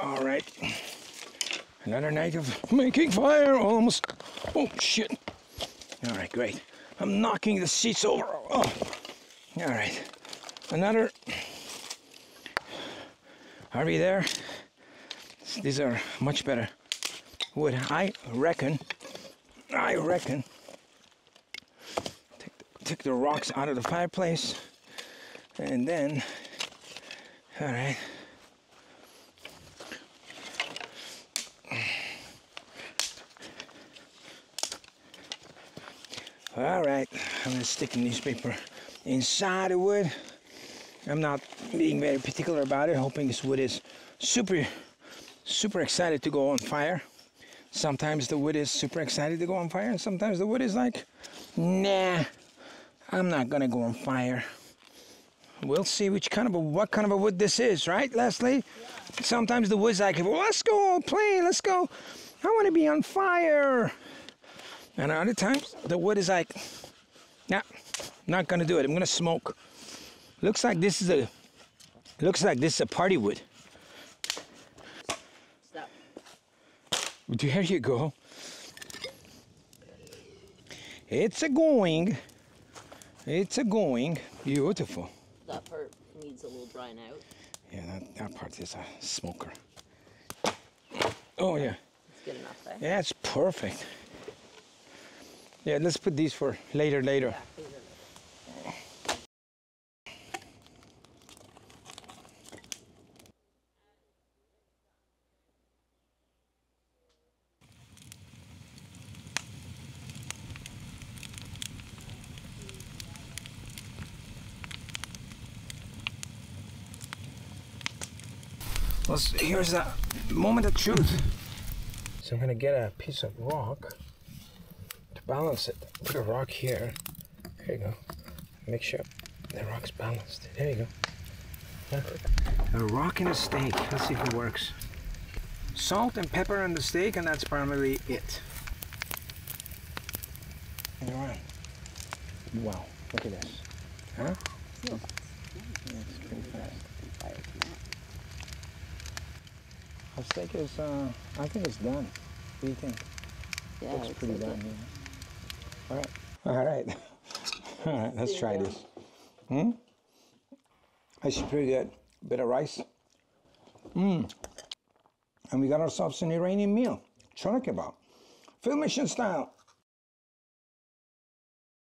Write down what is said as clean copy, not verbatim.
All right. Another night of making fire, almost. Oh, shit. All right, great. I'm knocking the seats over. Oh. All right. Another. Are we there? These are much better wood. I reckon. Take the rocks out of the fireplace. And then, all right. All right, I'm gonna stick the newspaper inside the wood. I'm not being very particular about it, hoping this wood is super excited to go on fire. Sometimes the wood is super excited to go on fire, and sometimes the wood is like, nah, I'm not gonna go on fire. We'll see what kind of a wood this is, right, Leslie? Yeah. Sometimes the wood's like, well, let's go play, let's go. I want to be on fire. And other times the wood is like, nah, not gonna do it. I'm gonna smoke. Looks like this is a party wood. Stop. There you go. It's a going. Beautiful. That part needs a little drying out. Yeah, that part is a smoker. Oh yeah. It's good enough, eh? Yeah, it's perfect. Yeah, let's put these for later. Yeah, later. Well, here's the moment of truth. So I'm gonna get a piece of rock to balance it. Put a rock here. There you go. Make sure the rock's balanced. There you go. A rock and a steak. Let's see if it works. Salt and pepper on the steak, and that's primarily it. Alright. Wow, look at this. Huh? Yeah, it's pretty fast. The steak is, I think it's done. What do you think? Yeah, looks pretty done. Yeah. All right. All right, let's try this. This is pretty good. Bit of rice. And we got ourselves an Iranian meal. Chana kebab. Film mission style.